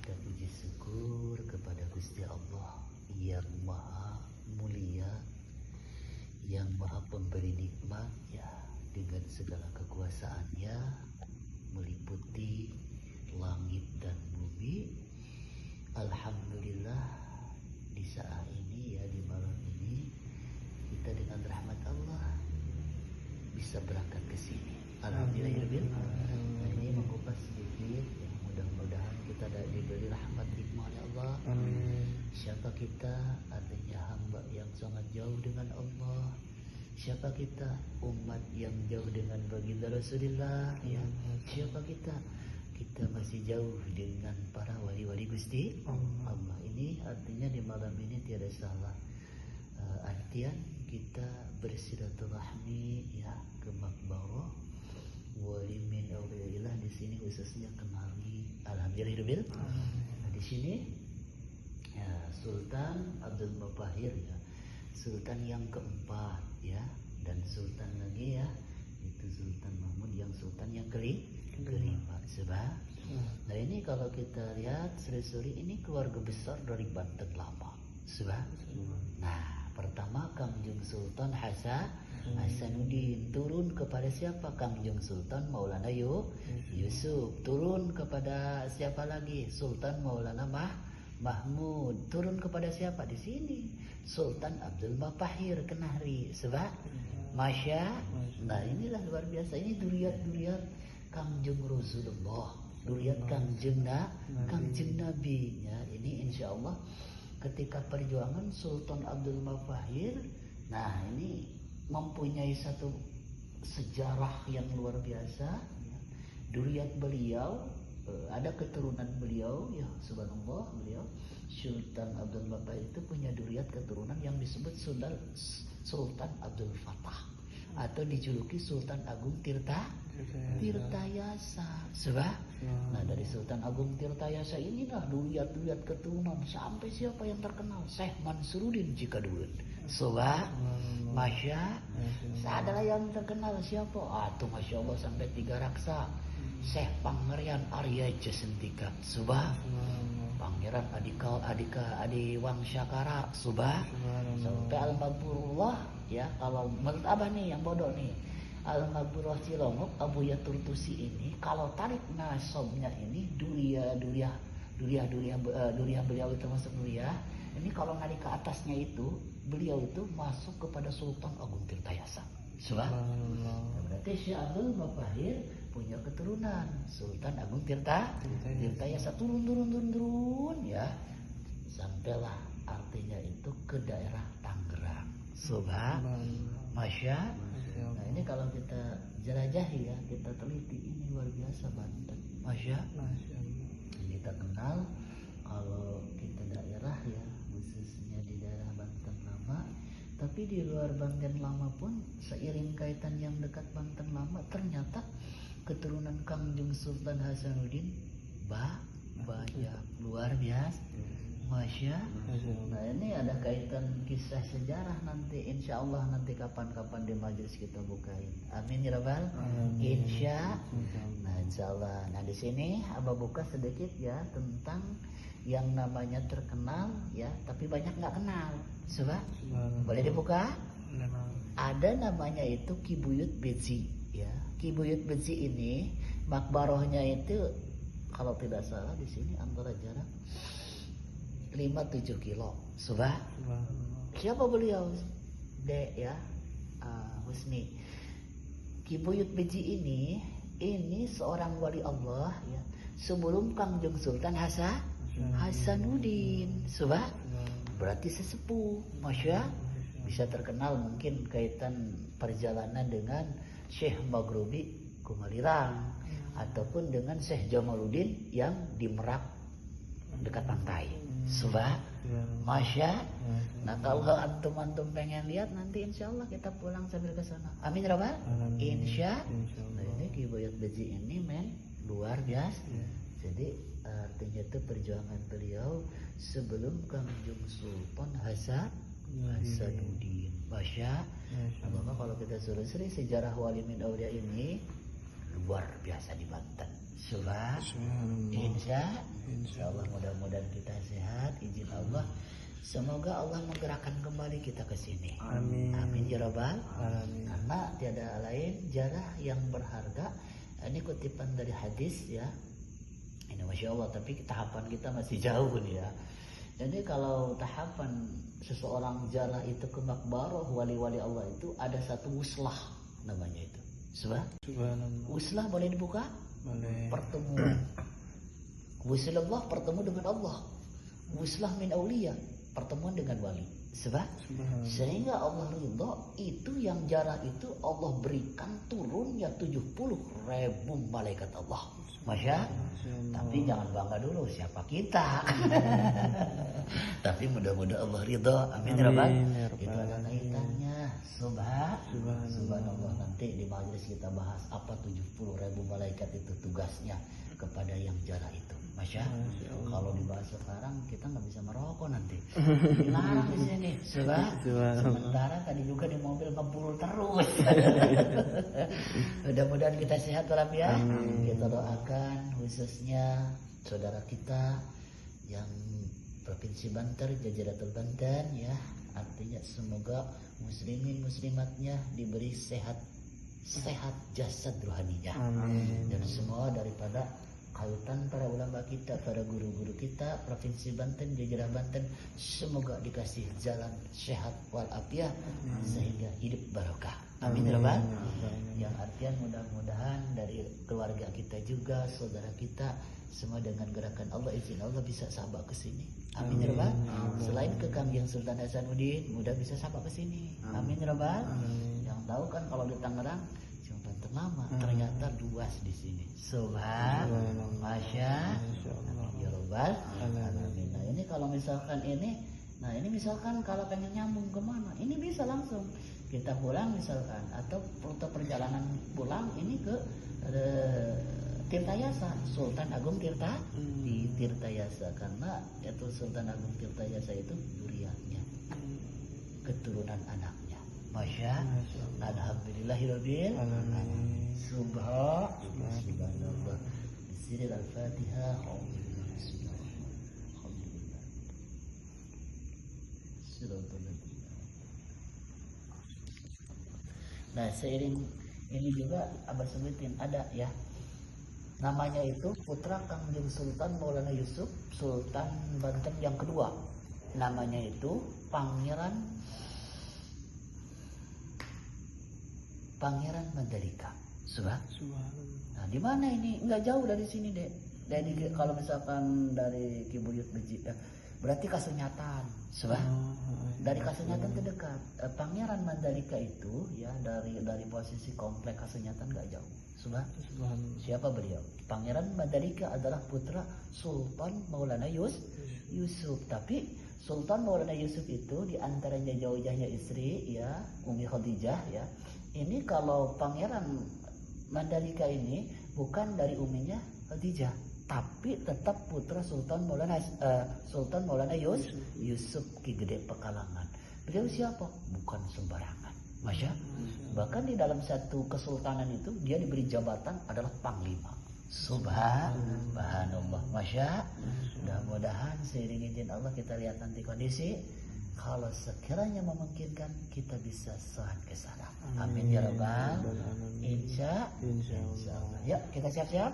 Kita puji syukur kepada Gusti Allah yang maha mulia, yang maha pemberi nikmat ya, dengan segala kekuasaannya meliputi langit dan bumi. Alhamdulillah di saat ini ya, di malam ini kita dengan rahmat Allah bisa berangkat ke sini. Alhamdulillah. Nah, ini mengupas sedikit ya, mudah-mudahan kita diberi rahmat hikmah oleh Allah. Siapa kita? Artinya hamba yang sangat jauh dengan Allah. Siapa kita? Umat yang jauh dengan baginda Rasulullah ya. Siapa kita? Kita masih jauh dengan para wali-wali Gusti Allah. Ini artinya di malam ini tiada salah artian kita bersilaturahmi ya ke Makbarah wali min auliyaillah. Di sini khususnya kenali alhamdulillah. Nah, di sini ya, Sultan Abdul Mubahir ya, Sultan yang keempat ya, dan Sultan lagi ya, itu Sultan Mahmud yang Sultan yang kelima. Sebab nah ini kalau kita lihat Sri ini keluarga besar dari Banten lama. Sebab nah pertama Kangjeng Sultan Hasanuddin turun kepada siapa? Kangjeng Sultan Maulana Yusuf. Turun kepada siapa lagi? Sultan Maulana Mahmud. Turun kepada siapa? Di sini Sultan Abdul Mubahir Kenari. Sebab nah inilah luar biasa. Ini duriat Kangjeng Rasulullah, duriat Kangjeng Nabi ya. Ini insya Allah ketika perjuangan Sultan Abdul Mubahir, nah ini mempunyai satu sejarah yang luar biasa ya. Duriat beliau ada keturunan beliau ya, subhanallah, beliau Sultan Abdul Mubahir itu punya duriat keturunan yang disebut Sultan Abdul Fattah atau dijuluki Sultan Agung Tirtayasa. Sebab nah dari Sultan Agung Tirtayasa inilah duriat keturunan sampai siapa yang terkenal? Syekh Mansuruddin Cikadulun. Sebab adalah yang terkenal siapa? Tuh Masya Allah sampai 3 raksa. Syekh Pangeran Arya Jasentika. Subah Pangeran Adi Wangsyakara. Subah sampai Al-Mabrurullah ya. Kalau menurut abah nih yang bodoh nih, Al-Mabrurullah Cilongok Abu Yaturtusi ini kalau tarik nasabnya ini duriah beliau itu masuk duriah. Ini kalau narik ke atasnya itu beliau itu masuk kepada Sultan Agung Tirtayasa. Subah berarti Syekh Abdul Mubahir punya keturunan Sultan Agung Tirtayasa. Turun ya, sampailah artinya itu ke daerah Tangerang. Subhan Masya. Nah ini kalau kita jelajahi ya, kita teliti, ini luar biasa Banten. Masya. Ini terkenal kalau kita daerah ya, khususnya di daerah Banten Lama. Tapi di luar Banten Lama pun seiring kaitan yang dekat Banten Lama, ternyata keturunan Kangjeng Sultan Hasanuddin banyak, luar biasa. Masya. Nah ini ada kaitan kisah sejarah nanti insya Allah, nanti kapan-kapan di majelis kita bukain. Amin ya rabbal. Nah insya Allah. Nah di sini abah buka sedikit ya tentang yang namanya terkenal ya, tapi banyak nggak kenal. Coba boleh dibuka? Ada namanya itu Kibuyut Bezi ya. Kibuyut Bezi ini makbarohnya itu kalau tidak salah di sini antara jarak 5-7 kilo. Subah. Siapa beliau? Ya, Husni. Kibuyut Bezi ini seorang wali Allah ya. Sebelum Kangjeng Sultan Hasanuddin. Subah. Berarti sesepuh. Masya. Bisa terkenal mungkin kaitan perjalanan dengan Syekh Maghribi Kumalirang ataupun dengan Syekh Jamaluddin yang di Merak dekat pantai. Subah. Masya. Nah kalau antum pengen lihat nanti insya Allah kita pulang sambil ke sana. Amin rabbal. Insya. Nah ini Kibuyut Bezi ini luar biasa. Jadi artinya itu perjuangan beliau sebelum Kangjeng Sultan Hasanuddin. Masya. Nah Bapak kalau kita suruh sejarah wali min aulia ini luar biasa di Banten. Insya Allah mudah-mudahan kita sehat, izin Allah. Semoga Allah menggerakkan kembali kita ke sini. Amin ya rabbal alamin. Karena tiada lain jarah yang berharga. Ini kutipan dari hadis ya. Ini Masya Allah, tapi tahapan kita masih jauh nih ya. Jadi kalau tahapan seseorang jarah itu ke makbaroh wali-wali Allah itu ada satu wuslah namanya itu. Subhanallah. Wuslah boleh dibuka? Boleh. Pertemuan. Wusulullah pertemu dengan Allah. Wuslah min auliya, pertemuan dengan wali. Sehingga Allah ridha itu yang jarah itu Allah berikan turunnya 70.000 malaikat Allah. Masya, tapi jangan bangga dulu siapa kita. Tapi mudah-mudahan Allah ridha. Amin ya rabbal. Itu ada kaitannya. Subhanallah, nanti di majelis kita bahas apa 70.000 malaikat itu tugasnya kepada yang jarah itu. Masya, kalau dibahas sekarang kita nggak bisa merokok nanti. Dilarang di sini. Sementara tadi juga di mobil ngebul terus. Mudah-mudahan kita sehat walafiat. Kita doakan khususnya saudara kita yang Provinsi Banten, Jajaratul Banten ya. Artinya semoga muslimin muslimatnya diberi sehat jasad rohaninya. Dan semua daripada kautan para ulama kita, para guru-guru kita, Provinsi Banten, Jajaran Banten, semoga dikasih jalan sehat walafiat sehingga hidup barokah. Amin ya rabbal. Yang artian mudah-mudahan dari keluarga kita juga, saudara kita, semua dengan gerakan Allah, izin Allah bisa sahabat ke sini. Amin ya rabbal. Selain ke kami yang Sultan Hasanuddin, mudah bisa sahabat ke sini. Amin ya rabbal. Yang tahu kan kalau di Tangerang lama ternyata luas di sini. Masya Allah ya rabbal alamin. Nah ini kalau misalkan ini, misalkan kalau pengen nyambung kemana, ini bisa langsung kita pulang misalkan, atau rute perjalanan pulang ini ke Tirtayasa, Sultan Agung di Tirtayasa, karena itu Sultan Agung Tirtayasa itu duriannya, keturunan anaknya. Masya alhamdulillahirabbil alamin. Subhanallah. Bismillah al-Fatihah. Nah, seiring ini juga Abah sebutin ada ya. Namanya itu putra Kangjeng Sultan Maulana Yusuf, Sultan Banten yang kedua. Namanya itu Pangeran Mandalika. Nah, di mana ini? Enggak jauh dari sini, Dek. Dari kalau misalkan dari Kibuyut Beji, berarti Kasunyatan. Dari Kasunyatan terdekat. Pangeran Mandalika itu ya dari posisi komplek Kasunyatan enggak jauh. Siapa beliau? Pangeran Mandalika adalah putra Sultan Maulana Yusuf. Tapi Sultan Maulana Yusuf itu diantaranya jauh-jauhnya istri ya, Umi Khadijah ya. Ini kalau Pangeran Mandalika ini bukan dari uminya Khadijah, tapi tetap putra Sultan Maulana Yusuf Ki Gede Pekalongan. Beliau siapa? Bukan sembarangan. Masya. Bahkan di dalam satu kesultanan itu dia diberi jabatan adalah panglima. Subhanallah. Masya. Mudah-mudahan seiring izin Allah kita lihat nanti kondisi. Kalau sekiranya memungkinkan kita bisa soal ke sana. Amin ya rabbal. Insya Allah. Yuk kita siap-siap.